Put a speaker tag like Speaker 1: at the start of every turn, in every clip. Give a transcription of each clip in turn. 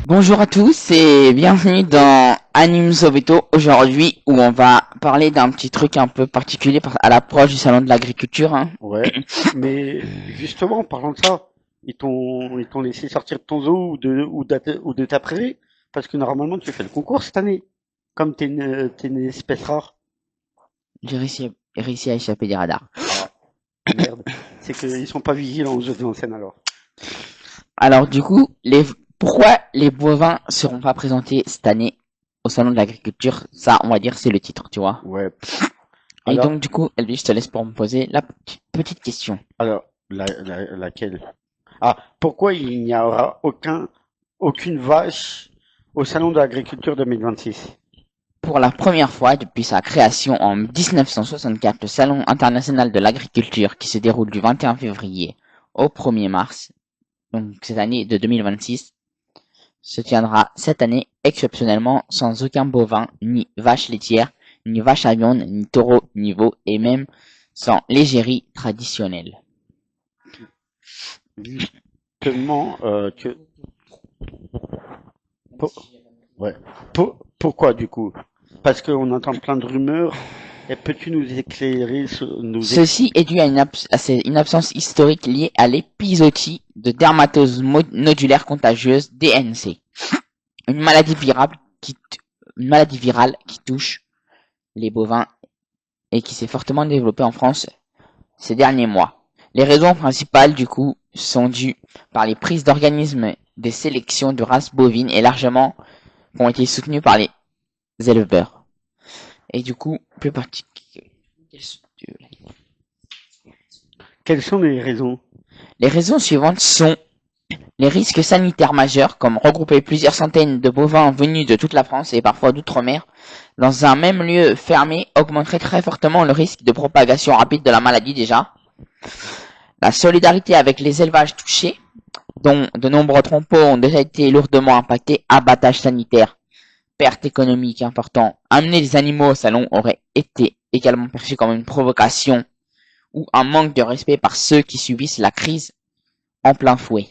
Speaker 1: Bonjour à tous et bienvenue dans Anime Sobeto, aujourd'hui où on va parler d'un petit truc un peu particulier à l'approche du salon de l'agriculture.
Speaker 2: Ouais, mais justement, en parlant de ça, ils t'ont laissé sortir de ton zoo ou de ta prairie, parce que normalement tu fais le concours cette année, comme t'es une espèce rare.
Speaker 1: J'ai réussi à échapper des radars.
Speaker 2: Ah, merde, c'est qu'ils sont pas vigilants aux jeux de scène alors.
Speaker 1: Alors du coup, pourquoi les bovins seront pas présentés cette année au salon de l'agriculture? Ça, on va dire, c'est le titre, tu vois.
Speaker 2: Ouais,
Speaker 1: Et
Speaker 2: alors,
Speaker 1: donc du coup, Elvis, je te laisse pour me poser la petite question.
Speaker 2: laquelle? Ah, pourquoi il n'y aura aucune vache au salon de l'agriculture 2026?
Speaker 1: Pour la première fois depuis sa création en 1964, le Salon international de l'agriculture qui se déroule du 21 février au 1er mars, donc cette année de 2026, se tiendra cette année exceptionnellement sans aucun bovin, ni vache laitière, ni vache à viande, ni taureau, ni veau, et même sans l'égérie traditionnelle.
Speaker 2: Justement, pour- ouais. Pourquoi du coup? Parce qu'on entend plein de rumeurs. Et peux-tu nous éclairer
Speaker 1: Ceci est dû à une absence historique liée à l'épizootie de dermatose nodulaire contagieuse, DNC, une maladie une maladie virale qui touche les bovins et qui s'est fortement développée en France ces derniers mois. Les raisons principales, du coup, sont dues par les prises d'organismes des sélections de races bovines et largement ont été soutenues par les éleveurs. Et du coup, plus particulièrement,
Speaker 2: Quelles sont les raisons?
Speaker 1: les raisons suivantes sont les risques sanitaires majeurs, comme regrouper plusieurs centaines de bovins venus de toute la France et parfois d'outre-mer dans un même lieu fermé augmenterait très fortement le risque de propagation rapide de la maladie déjà. La solidarité avec les élevages touchés, dont de nombreux troupeaux ont déjà été lourdement impactés, abattage sanitaire, pertes économiques importantes. Amener les animaux au salon aurait été également perçu comme une provocation ou un manque de respect par ceux qui subissent la crise en plein fouet.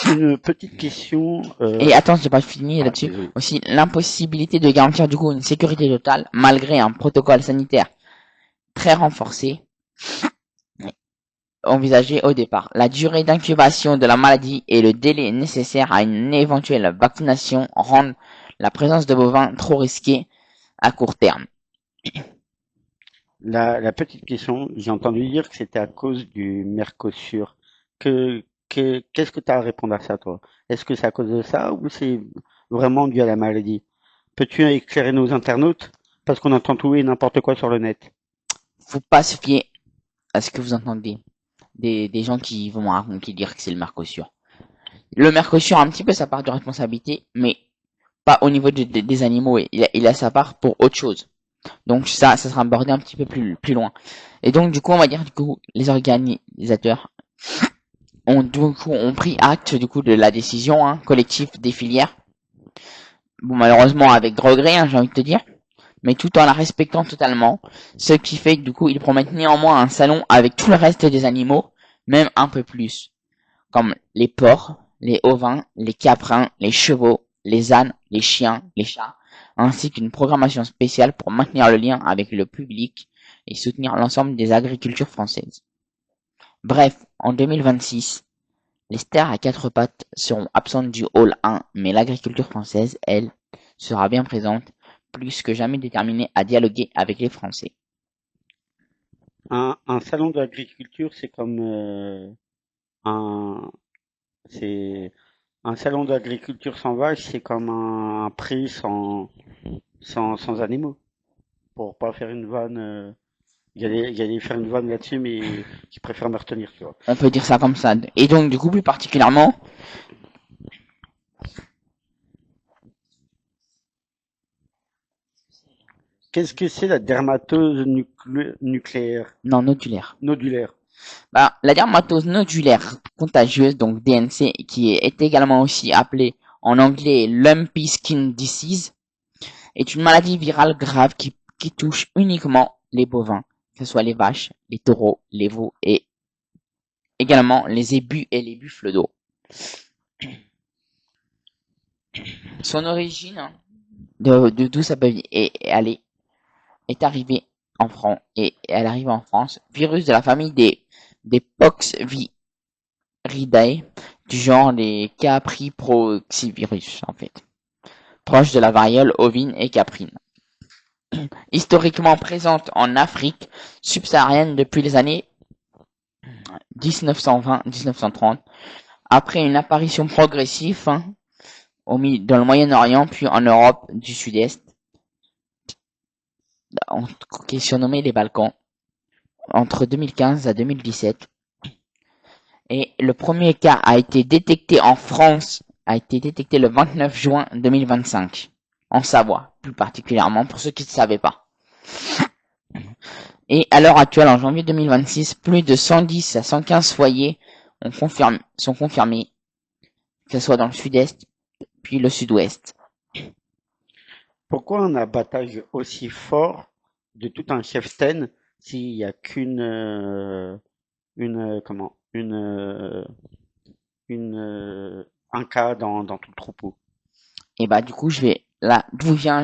Speaker 2: Une petite question.
Speaker 1: Et attends, j'ai pas fini là-dessus.
Speaker 2: Désolé.
Speaker 1: Aussi, l'impossibilité de garantir du coup une sécurité totale malgré un protocole sanitaire très renforcé envisagé au départ. La durée d'incubation de la maladie et le délai nécessaire à une éventuelle vaccination rendent la présence de bovins trop risquée à court terme.
Speaker 2: La petite question, j'ai entendu dire que c'était à cause du Mercosur. Qu'est-ce que tu as à répondre à ça, toi? Est-ce que c'est à cause de ça ou c'est vraiment dû à la maladie? Peux-tu éclairer nos internautes? Parce qu'on entend tout et n'importe quoi sur le net.
Speaker 1: Faut pas se fier à ce que vous entendez des gens qui vont raconter dire que c'est le Mercosur. Le Mercosur a un petit peu sa part de responsabilité, mais pas au niveau des animaux. Il a sa part pour autre chose. Donc ça sera abordé un petit peu plus loin. Et donc du coup, on va dire du coup, les organisateurs ont pris acte du coup de la décision collective des filières. Bon, malheureusement avec de regret, j'ai envie de te dire, mais tout en la respectant totalement. Ce qui fait que du coup, ils promettent néanmoins un salon avec tout le reste des animaux, même un peu plus, comme les porcs, les ovins, les caprins, les chevaux, les ânes, les chiens, les chats, ainsi qu'une programmation spéciale pour maintenir le lien avec le public et soutenir l'ensemble des agricultures françaises. Bref, en 2026, les stars à quatre pattes seront absentes du hall 1, mais l'agriculture française, elle, sera bien présente, plus que jamais déterminée à dialoguer avec les Français.
Speaker 2: Un salon de l'agriculture, c'est comme un, c'est un salon d'agriculture sans vache, c'est comme un prix sans animaux. Pour pas faire une vanne, j'allais faire une vanne là-dessus, mais je préfère me retenir, tu vois.
Speaker 1: On peut dire ça comme ça. Et donc, du coup, plus particulièrement,
Speaker 2: Qu'est-ce que c'est la dermatose nucléaire,
Speaker 1: non, nodulaire.
Speaker 2: nodulaire?
Speaker 1: Bah, la dermatose nodulaire contagieuse, donc DNC, qui est également aussi appelée en anglais Lumpy Skin Disease, est une maladie virale grave qui touche uniquement les bovins, que ce soit les vaches, les taureaux, les veaux et également les ébus et les buffles d'eau. Son origine, hein, de d'où ça peut aller, est arrivée en France, et elle arrive en France, virus de la famille des Poxviridae, du genre des Capriproxyvirus, en fait, proche de la variole ovine et caprine. Historiquement présente en Afrique subsaharienne depuis les années 1920-1930, après une apparition progressive, hein, dans le Moyen-Orient, puis en Europe du Sud-Est, qui est surnommé les Balkans, entre 2015 à 2017. Et le premier cas a été détecté en France, a été détecté le 29 juin 2025, en Savoie, plus particulièrement, pour ceux qui ne savaient pas. Et à l'heure actuelle, en janvier 2026, plus de 110 à 115 foyers sont confirmés, que ce soit dans le sud-est, puis le sud-ouest.
Speaker 2: Pourquoi un abattage aussi fort de tout un chef-sten s'il y a qu'une un cas dans tout le troupeau?
Speaker 1: Et bah du coup, je vais là d'où vient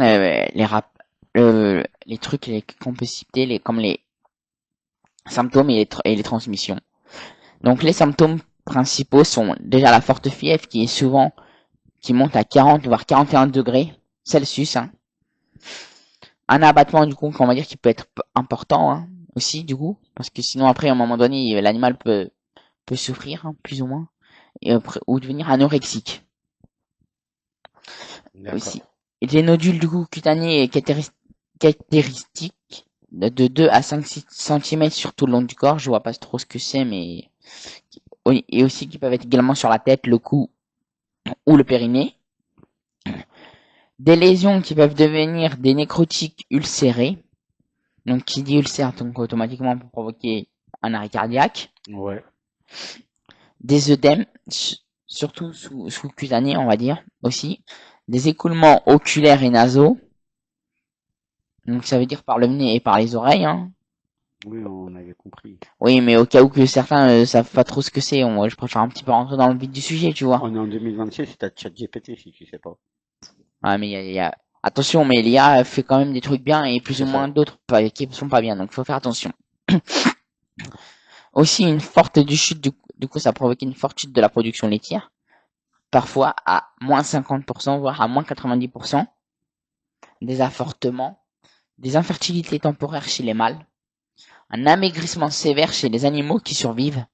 Speaker 1: les trucs qu'on peut citer, comme les symptômes et les transmissions. Donc les symptômes principaux sont déjà la forte fièvre qui monte à 40 voire 41 degrés Celsius, hein. Un abattement du coup qu'on va dire qui peut être important, hein, aussi du coup, parce que sinon après à un moment donné l'animal peut souffrir, hein, plus ou moins, ou devenir anorexique
Speaker 2: D'accord.
Speaker 1: aussi. Et les nodules du coup cutanés et caractéristiques de 2 à 5 cm sur tout le long du corps, je vois pas trop ce que c'est, mais et aussi qui peuvent être également sur la tête, le cou ou le périnée. Des lésions qui peuvent devenir des nécrotiques ulcérés. Donc qui dit ulcère, donc automatiquement pour provoquer un arrêt cardiaque.
Speaker 2: Ouais.
Speaker 1: Des œdèmes, surtout sous cutané, on va dire, aussi. Des écoulements oculaires et nasaux. Donc ça veut dire par le nez et par les oreilles, hein.
Speaker 2: Oui, on avait compris.
Speaker 1: Oui, mais au cas où que certains savent pas trop ce que c'est, je préfère un petit peu rentrer dans le vif du sujet, tu vois.
Speaker 2: On est en 2026, c'est à ChatGPT si tu sais pas.
Speaker 1: Ouais, mais attention, mais l'IA fait quand même des trucs bien et plus ou
Speaker 2: C'est
Speaker 1: moins
Speaker 2: ça.
Speaker 1: d'autres qui sont pas bien, donc faut faire attention. Aussi une forte chute, du coup ça provoque une forte chute de la production laitière, parfois à moins 50%, voire à moins 90%, des avortements, des infertilités temporaires chez les mâles, un amaigrissement sévère chez les animaux qui survivent,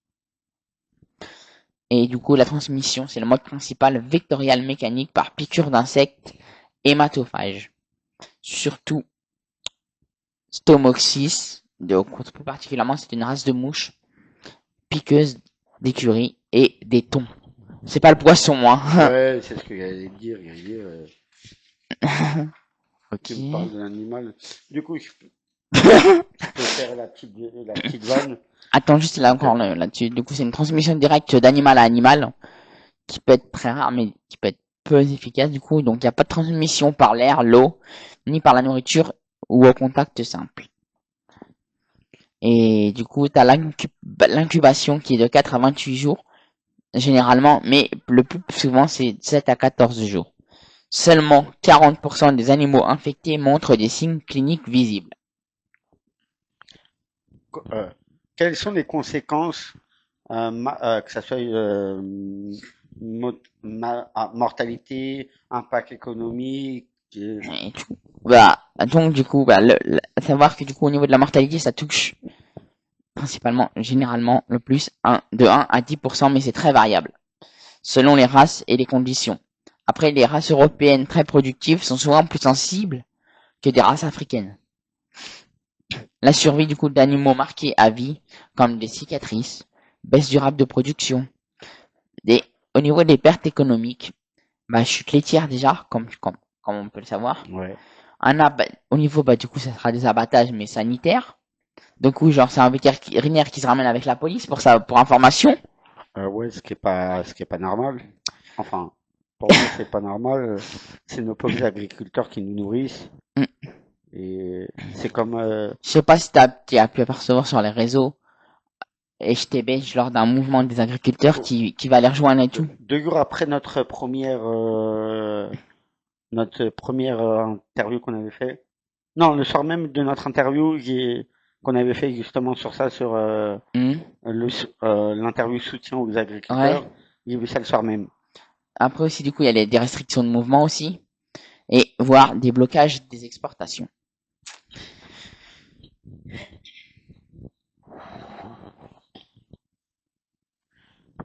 Speaker 1: et du coup la transmission, c'est le mode principal vectoriel mécanique par piqûre d'insectes hématophages, surtout Stomoxys, plus particulièrement c'est une race de mouches piqueuses d'écuries et des thons. C'est pas le poisson, moi.
Speaker 2: Ouais, c'est ce que j'allais dire.
Speaker 1: Ok.
Speaker 2: Tu me parles de l'animal. Du coup, je peux faire la petite vanne.
Speaker 1: Attends, juste là encore là-dessus. Du coup, c'est une transmission directe d'animal à animal qui peut être très rare, mais qui peut être peu efficace. Du coup, donc il n'y a pas de transmission par l'air, l'eau, ni par la nourriture ou au contact simple. Et du coup, t'as l'incubation qui est de 4 à 28 jours, généralement, mais le plus souvent, c'est 7 à 14 jours. Seulement 40% des animaux infectés montrent des signes cliniques visibles.
Speaker 2: Euh, Quelles sont les conséquences, que ça soit mortalité, impact économique,
Speaker 1: Et donc du coup, à savoir que du coup au niveau de la mortalité, ça touche principalement, généralement, le plus de 1 à 10%, mais c'est très variable, selon les races et les conditions. Après, les races européennes très productives sont souvent plus sensibles que des races africaines. La survie du coup d'animaux marqués à vie, comme des cicatrices, baisse durable de production, au niveau des pertes économiques, chute laitière déjà, comme on peut le savoir.
Speaker 2: ouais.
Speaker 1: Au niveau, du coup, ça sera des abattages, mais sanitaires. Donc oui, genre, c'est un vétérinaire qui se ramène avec la police pour information.
Speaker 2: Ouais, ce qui est pas normal. Enfin, pour moi, c'est pas normal. C'est nos pauvres agriculteurs qui nous nourrissent.
Speaker 1: Mm.
Speaker 2: Et c'est comme,
Speaker 1: Je sais pas si t'as pu apercevoir sur les réseaux, HTB lors d'un mouvement des agriculteurs qui va les rejoindre et tout.
Speaker 2: 2 jours après notre première interview qu'on avait fait. Non, le soir même de notre interview qu'on avait fait justement sur ça, sur
Speaker 1: Hmm.
Speaker 2: l'interview soutien aux
Speaker 1: Ouais.
Speaker 2: agriculteurs. J'ai vu ça le soir même.
Speaker 1: Après aussi, du coup, il y a des restrictions de mouvement aussi, et voire des blocages des exportations.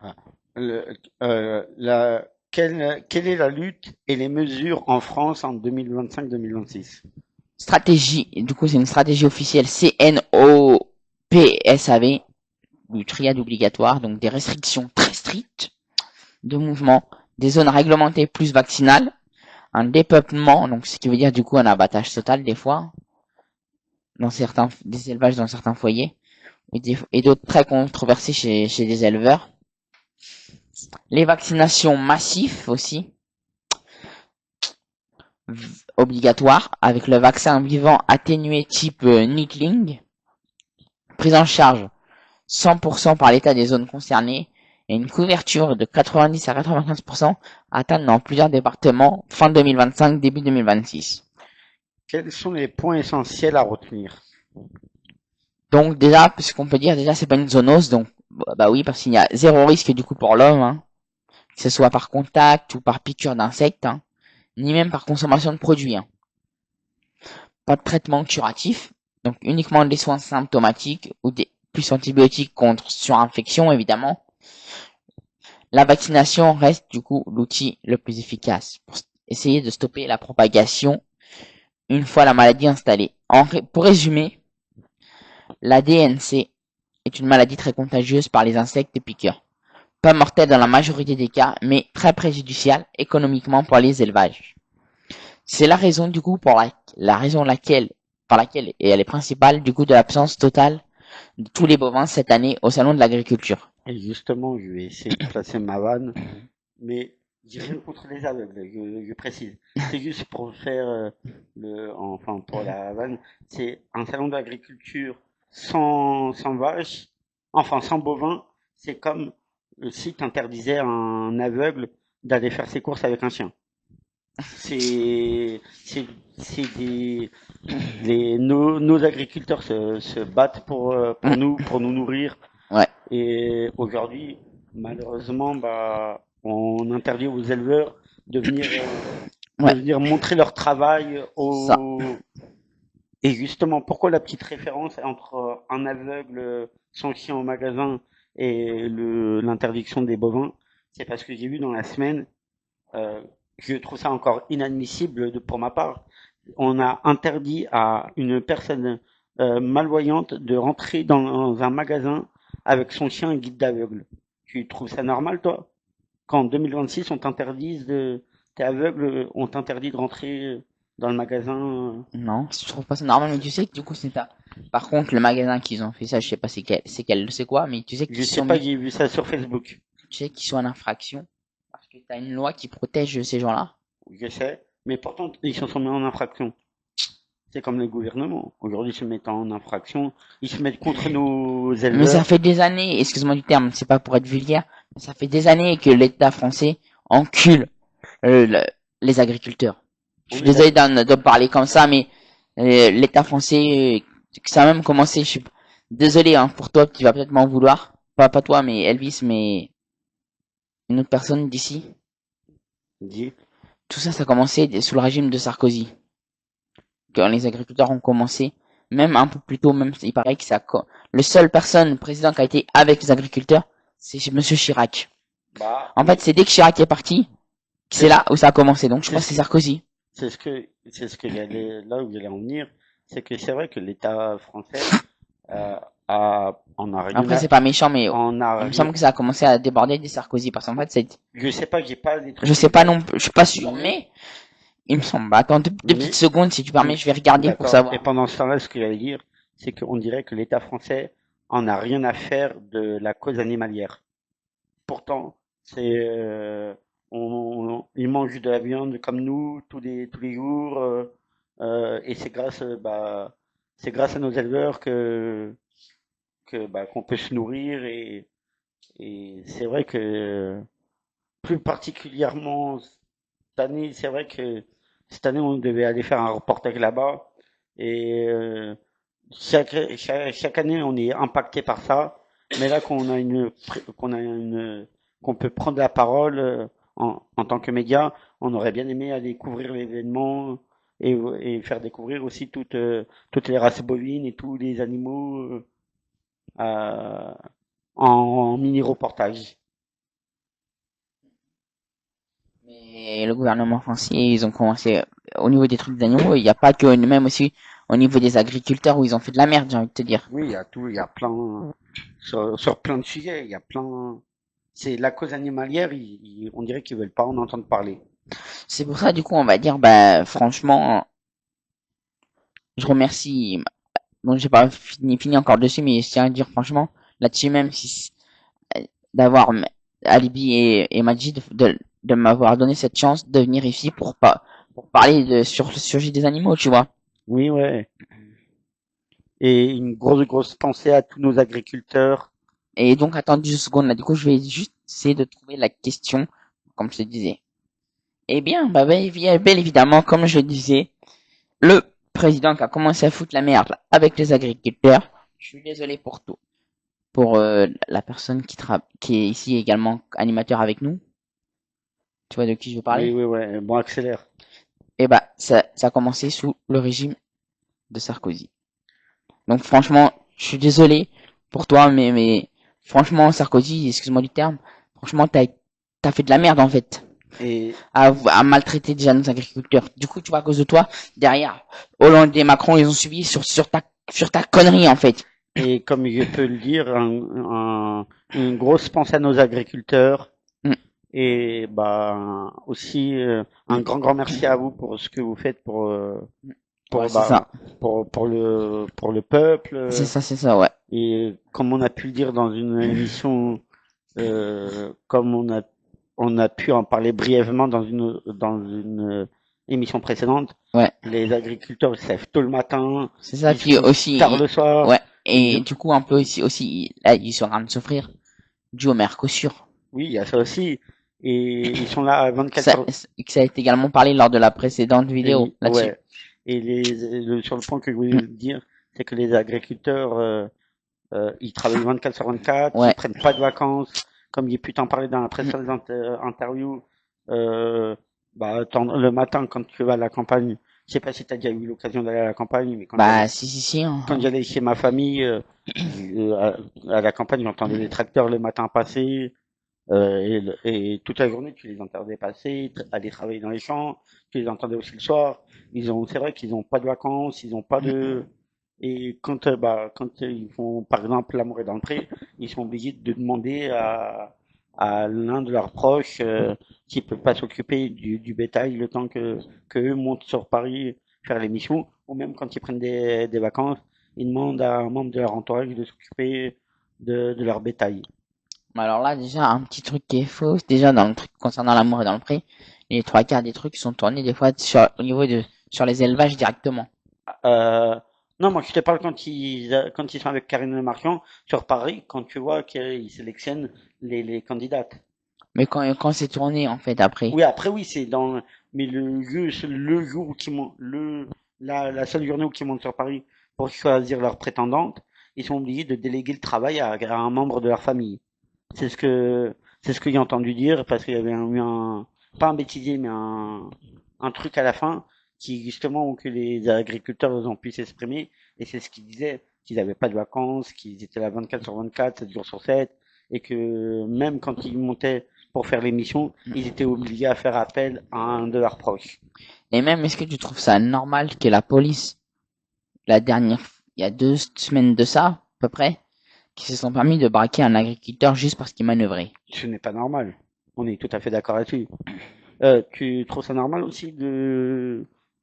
Speaker 2: Ah. Quelle est la lutte et les mesures en France en 2025-2026?
Speaker 1: Stratégie, du coup, c'est une stratégie officielle CNOPSAV, du triade obligatoire, donc des restrictions très strictes de mouvement, des zones réglementées plus vaccinales, un dépeuplement, donc ce qui veut dire du coup un abattage total des fois, dans certains, des élevages dans certains foyers, et d'autres très controversés chez des éleveurs. Les vaccinations massives aussi, obligatoires, avec le vaccin vivant atténué type Nitling, prise en charge 100% par l'État des zones concernées, et une couverture de 90 à 95% atteinte dans plusieurs départements fin 2025, début 2026.
Speaker 2: Quels sont les points essentiels à retenir?
Speaker 1: Donc déjà, ce qu'on peut dire, déjà c'est pas une zoonose, donc bah oui, parce qu'il y a zéro risque du coup pour l'homme, hein, que ce soit par contact ou par piqûre d'insectes, hein, ni même par consommation de produits. Hein. Pas de traitement curatif, donc uniquement des soins symptomatiques ou des plus antibiotiques contre surinfection évidemment. La vaccination reste du coup l'outil le plus efficace pour essayer de stopper la propagation une fois la maladie installée. Pour résumer, la DNC est une maladie très contagieuse par les insectes et piqûres. Pas mortelle dans la majorité des cas, mais très préjudiciable économiquement pour les élevages. C'est la raison du coup la raison par laquelle, et elle est principale du coup de l'absence totale de tous les bovins cette année au salon de l'agriculture.
Speaker 2: Et justement, je vais essayer de placer ma vanne, mais j'ai rien contre les aveugles, je précise. C'est juste pour faire enfin pour la vanne, c'est un salon d'agriculture sans vaches, enfin sans bovins, c'est comme si tu interdisais à un aveugle d'aller faire ses courses avec un chien. C'est, c'est, c'est nos agriculteurs se battent pour nous nourrir.
Speaker 1: Ouais,
Speaker 2: Et aujourd'hui, malheureusement, bah, on interdit aux éleveurs de
Speaker 1: ouais,
Speaker 2: venir montrer leur travail
Speaker 1: ça.
Speaker 2: Et justement, pourquoi la petite référence entre un aveugle, son chien au magasin et l'interdiction des bovins? C'est parce que j'ai vu dans la semaine, euh, je trouve ça encore inadmissible pour ma part. On a interdit à une personne malvoyante de rentrer dans un magasin avec son chien guide d'aveugle. Tu trouves ça normal, toi? Qu'en 2026, t'es aveugle, on t'interdit de rentrer dans le magasin.
Speaker 1: Non, je trouve pas ça normal, mais tu sais que du coup c'est ça. Par contre, le magasin qu'ils ont fait ça, je sais pas c'est quoi, mais tu sais
Speaker 2: Je
Speaker 1: qu'ils
Speaker 2: sais
Speaker 1: sont
Speaker 2: pas,
Speaker 1: mis,
Speaker 2: j'ai vu ça sur Facebook.
Speaker 1: tu sais qu'ils sont en infraction parce que t'as une loi qui protège ces gens-là.
Speaker 2: Je sais. Mais pourtant, ils se sont mis en infraction. C'est comme le gouvernement. Aujourd'hui, ils se mettent en infraction. Ils se mettent contre nos
Speaker 1: Mais ça
Speaker 2: éleveurs.
Speaker 1: fait des années, excuse-moi du terme, c'est pas pour être vulgaire, mais ça fait des années que l'État français encule les agriculteurs. Je
Speaker 2: On
Speaker 1: suis
Speaker 2: est
Speaker 1: désolé
Speaker 2: d'accord.
Speaker 1: de parler comme ça, mais l'État français, ça a même commencé, je suis désolé hein, pour toi, tu vas peut-être m'en vouloir. Pas toi, mais Elvis, mais une autre personne d'ici.
Speaker 2: Dit.
Speaker 1: Tout ça, ça a commencé sous le régime de Sarkozy. Quand les agriculteurs ont commencé, même un peu plus tôt, même il paraît que le seul personne, président qui a été avec les agriculteurs, c'est Monsieur Chirac.
Speaker 2: Bah
Speaker 1: En fait,
Speaker 2: oui.
Speaker 1: c'est dès que Chirac est parti, que
Speaker 2: C'est
Speaker 1: c'est
Speaker 2: ce,
Speaker 1: là où ça a commencé. Donc je
Speaker 2: c'est
Speaker 1: crois
Speaker 2: ce
Speaker 1: que c'est
Speaker 2: que,
Speaker 1: Sarkozy.
Speaker 2: là où j'allais en venir. C'est que c'est vrai que l'État français, euh, en a rien
Speaker 1: Après,
Speaker 2: à,
Speaker 1: c'est pas méchant, mais
Speaker 2: en a
Speaker 1: il me
Speaker 2: rien.
Speaker 1: semble que ça a commencé à déborder des Sarkozy. Parce qu'en fait,
Speaker 2: Je sais pas, j'ai pas les
Speaker 1: je
Speaker 2: trucs
Speaker 1: sais pas
Speaker 2: exacts.
Speaker 1: non plus, je suis pas sûr,
Speaker 2: Mais,
Speaker 1: mais il me semble. Bah, attends deux petites
Speaker 2: mais
Speaker 1: secondes, si tu permets, je vais regarder pour
Speaker 2: D'accord. Et
Speaker 1: savoir.
Speaker 2: pendant ce temps-là, ce que j'allais dire, c'est qu'on dirait que l'État français en a rien à faire de la cause animalière. Pourtant, c'est, ils mangent de la viande comme nous tous les jours, et c'est grâce à nos éleveurs qu'on peut se nourrir et c'est vrai que plus particulièrement cette année, c'est vrai que cette année on devait aller faire un reportage là-bas et chaque année on est impacté par ça, mais là qu'on peut prendre la parole en tant que média, on aurait bien aimé aller couvrir l'événement et faire découvrir aussi toutes les races bovines et tous les animaux euh, en mini reportage.
Speaker 1: Mais le gouvernement français, ils ont commencé au niveau des trucs d'animaux, il n'y a pas que même aussi au niveau des agriculteurs où ils ont fait de la merde, j'ai envie de te dire.
Speaker 2: Oui, il y a tout, il y a plein sur plein de sujets, il y a plein. C'est la cause animalière, on dirait qu'ils veulent pas en entendre parler.
Speaker 1: C'est pour ça, du coup, on va dire, bah, franchement, je remercie, bon, j'ai pas fini encore dessus, mais je tiens à dire, franchement, là-dessus même, si, d'avoir Alibi et Majid de m'avoir donné cette chance de venir ici pour parler sur le sujet des animaux, tu vois.
Speaker 2: Oui, ouais. Et une grosse pensée à tous nos agriculteurs.
Speaker 1: Et donc, attends 10 secondes, là, du coup, je vais juste essayer de trouver la question, comme je te disais. Eh bien, bah, bel évidemment, comme je le disais, le président qui a commencé à foutre la merde avec les agriculteurs, je suis désolé pour tout. Pour la personne qui est ici également animateur avec nous, tu vois de qui je veux
Speaker 2: Oui,
Speaker 1: parler?
Speaker 2: oui, ouais. Bon, accélère.
Speaker 1: Eh bah, ça a commencé sous le régime de Sarkozy. Donc franchement, je suis désolé pour toi, mais franchement, Sarkozy, excuse-moi du terme, franchement, t'as fait de la merde en fait.
Speaker 2: Et,
Speaker 1: À maltraiter déjà nos agriculteurs. Du coup, tu vois, à cause de toi, derrière, Hollande et Macron, ils ont suivi sur ta connerie en fait.
Speaker 2: et comme je peux le dire, une grosse pensée à nos agriculteurs.
Speaker 1: Mm.
Speaker 2: Et bah aussi un grand merci à vous pour ce que vous faites
Speaker 1: Ouais,
Speaker 2: pour
Speaker 1: c'est ça.
Speaker 2: bah pour le peuple.
Speaker 1: C'est ça, ouais.
Speaker 2: Et comme on a pu le dire dans une émission, comme on a pu en parler brièvement dans une émission précédente,
Speaker 1: Ouais.
Speaker 2: les agriculteurs ils se lèvent tôt le matin,
Speaker 1: C'est ça,
Speaker 2: ils se
Speaker 1: puis
Speaker 2: couchent tard
Speaker 1: aussi,
Speaker 2: le soir.
Speaker 1: ouais.
Speaker 2: Ils,
Speaker 1: Et du coup, un peu aussi, là, ils sont en train de souffrir dû au Mercosur.
Speaker 2: oui, il y a ça aussi. Et ils sont là à 24
Speaker 1: Ça,
Speaker 2: sur
Speaker 1: ça a été également parlé lors de la précédente vidéo
Speaker 2: et
Speaker 1: là-dessus.
Speaker 2: ouais. Et sur le point que je voulais
Speaker 1: Mm.
Speaker 2: dire, c'est que les agriculteurs ils travaillent 24 sur 24, ils
Speaker 1: Ouais.
Speaker 2: prennent pas de vacances, comme j'ai pu t'en parler dans la
Speaker 1: Mm.
Speaker 2: précédente interview. Euh, le matin quand tu vas à la campagne, je sais pas si tu as déjà eu l'occasion d'aller à la campagne, mais
Speaker 1: Bah, si,
Speaker 2: quand
Speaker 1: hein.
Speaker 2: j'allais chez ma famille à la campagne, j'entendais les tracteurs le matin passer. Et toute la journée, tu les entendais passer, aller travailler dans les champs, tu les entendais aussi le soir. C'est vrai qu'ils ont pas de vacances, ils ont pas de, et quand ils font, par exemple, l'amour est dans le pré, ils sont obligés de demander à l'un de leurs proches s'il peut pas s'occuper du bétail le temps que eux montent sur Paris faire l'émission, ou même quand ils prennent des vacances, ils demandent à un membre de leur entourage de s'occuper de leur bétail.
Speaker 1: Mais alors là, déjà, un petit truc qui est faux, déjà dans le truc concernant l'amour et dans le pré, les trois quarts des trucs sont tournés des fois au niveau sur les élevages directement.
Speaker 2: Euh, non, moi je te parle quand ils sont avec Karine Le Marchand sur Paris, quand tu vois qu'ils sélectionnent les candidates.
Speaker 1: Mais quand c'est tourné, en fait, après.
Speaker 2: Oui, après oui, mais le jour où la seule journée où ils montent sur Paris pour choisir leur prétendante, ils sont obligés de déléguer le travail à un membre de leur famille. C'est ce que j'ai entendu dire parce qu'il y avait pas un bêtisier, mais un truc à la fin qui justement où que les agriculteurs ont pu s'exprimer et c'est ce qu'ils disaient qu'ils n'avaient pas de vacances, qu'ils étaient là 24 sur 24, 7 jours sur 7 et que même quand ils montaient pour faire l'émission, ils étaient obligés à faire appel à un de leurs proches.
Speaker 1: Et même, est-ce que tu trouves ça normal que la police, la dernière, il y a 2 semaines de ça, à peu près, qui se sont permis de braquer un agriculteur juste parce qu'il manœuvrait?
Speaker 2: Ce n'est pas normal. On est tout à fait d'accord là-dessus. Tu trouves ça normal aussi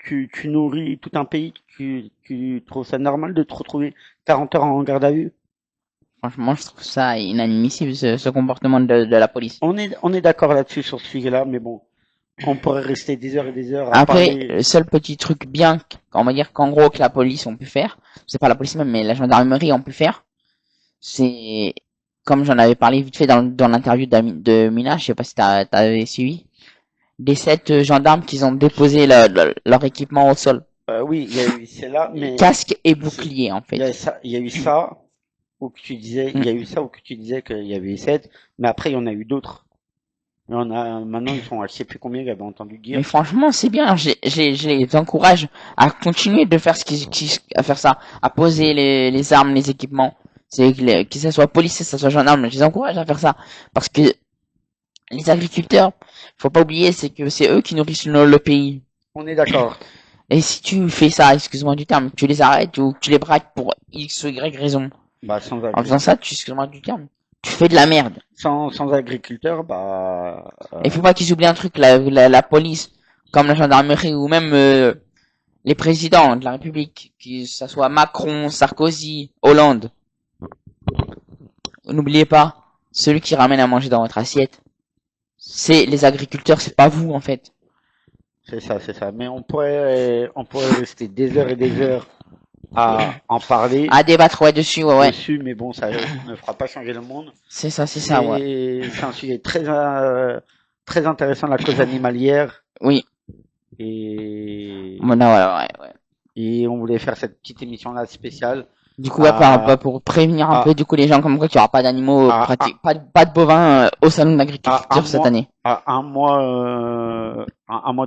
Speaker 2: tu nourris tout un pays, tu trouves ça normal de te retrouver 40 heures en garde à vue?
Speaker 1: Franchement, je trouve ça inadmissible, ce comportement de la police.
Speaker 2: On est d'accord là-dessus sur ce sujet-là, mais bon, on pourrait rester des heures et des heures à
Speaker 1: Après,
Speaker 2: parler.
Speaker 1: le seul petit truc bien, on va dire qu'en gros que la police ont pu faire, c'est pas la police même, mais la gendarmerie ont pu faire, C'est comme j'en avais parlé vite fait dans l'interview de Mina, je sais pas si t'avais suivi, des 7 gendarmes qui ont déposé leur équipement au sol,
Speaker 2: Oui, il y a eu celle-là, mais
Speaker 1: casque et
Speaker 2: c'est-
Speaker 1: bouclier en
Speaker 2: il y a
Speaker 1: fait.
Speaker 2: ça, il y a eu ça où que tu disais, il
Speaker 1: Mm.
Speaker 2: y a eu ça où que tu disais qu'il y avait eu 7, mais après il y en a eu d'autres. Il y en a, maintenant ils sont à je sais plus combien, j'avais entendu
Speaker 1: Mais
Speaker 2: dire.
Speaker 1: franchement, c'est bien. Je les encourage à continuer de faire à faire ça, à poser les armes, les équipements. Que ça soit policier, que ça soit gendarme, je les encourage à faire ça. Parce que les agriculteurs, faut pas oublier, c'est que c'est eux qui nourrissent le pays.
Speaker 2: On est d'accord.
Speaker 1: Et si tu fais ça, excuse-moi du terme, tu les arrêtes ou tu les braques pour X ou Y raison.
Speaker 2: Bah, sans
Speaker 1: En faisant ça, excuse-moi du terme, tu fais de la merde.
Speaker 2: sans agriculteurs, bah,
Speaker 1: Et faut pas qu'ils oublient un truc, la police, comme la gendarmerie ou même les présidents de la République, que ça soit Macron, Sarkozy, Hollande. N'oubliez pas, celui qui ramène à manger dans votre assiette, c'est les agriculteurs, c'est pas vous en fait.
Speaker 2: c'est ça, c'est ça. Mais on pourrait rester des heures et des heures à en parler
Speaker 1: À débattre ouais dessus, ouais.
Speaker 2: dessus, mais bon, ça ne fera pas changer le monde.
Speaker 1: C'est ça, ouais.
Speaker 2: C'est un sujet très intéressant, la cause animalière,
Speaker 1: Oui,
Speaker 2: et,
Speaker 1: voilà, ouais.
Speaker 2: et on voulait faire cette petite émission-là spéciale
Speaker 1: Du coup, ouais, pour prévenir un
Speaker 2: à,
Speaker 1: peu du coup les gens comme quoi qu'il y aura pas d'animaux
Speaker 2: à,
Speaker 1: pas de bovins au salon
Speaker 2: à
Speaker 1: d'agriculture cette année.
Speaker 2: à un mois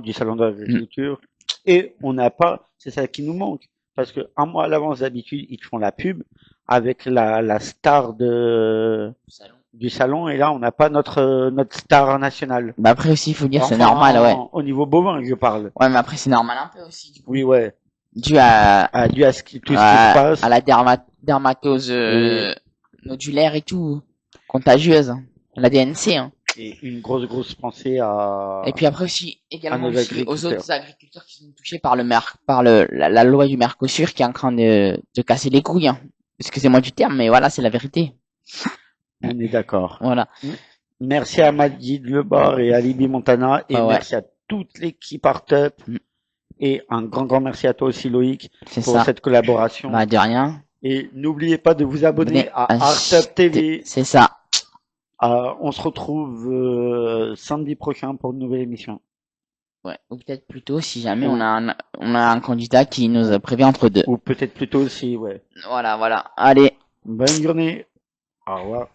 Speaker 2: du salon de l'agriculture, et on n'a pas, c'est ça qui nous manque, parce que un mois à l'avance d'habitude ils te font la pub avec la star du salon, et là on n'a pas notre star nationale.
Speaker 1: Bah après aussi, il faut dire c'est
Speaker 2: Enfin,
Speaker 1: normal, ouais.
Speaker 2: au niveau bovin, je parle.
Speaker 1: Ouais, mais après c'est normal un peu aussi. Du coup.
Speaker 2: Oui, ouais.
Speaker 1: Dû à
Speaker 2: Dû à tout ce qui se passe.
Speaker 1: à la dermatose
Speaker 2: Et,
Speaker 1: nodulaire et tout, contagieuse, hein. La DNC. Hein.
Speaker 2: et une grosse pensée
Speaker 1: Et puis après aussi, également
Speaker 2: nos
Speaker 1: aussi aux
Speaker 2: agriculteurs.
Speaker 1: autres agriculteurs qui sont touchés par la loi du Mercosur qui est en train de casser les couilles. Hein. Excusez-moi du terme, mais voilà, c'est la vérité.
Speaker 2: On est d'accord.
Speaker 1: Voilà.
Speaker 2: Merci à Majid Lebar et à Libby Montana, et
Speaker 1: Ouais.
Speaker 2: merci à toute l'équipe Art-Up,
Speaker 1: Mm.
Speaker 2: et un grand merci à toi aussi Loïc
Speaker 1: C'est
Speaker 2: pour
Speaker 1: ça.
Speaker 2: cette collaboration.
Speaker 1: Bah de rien.
Speaker 2: Et n'oubliez pas de vous abonner à Art-Up TV.
Speaker 1: C'est ça.
Speaker 2: On se retrouve samedi prochain pour une nouvelle émission.
Speaker 1: Ouais. Ou peut-être plutôt si jamais on a un candidat qui nous prévient entre deux.
Speaker 2: Ou peut-être plutôt aussi, ouais.
Speaker 1: Voilà. Allez.
Speaker 2: Bonne journée. Au revoir.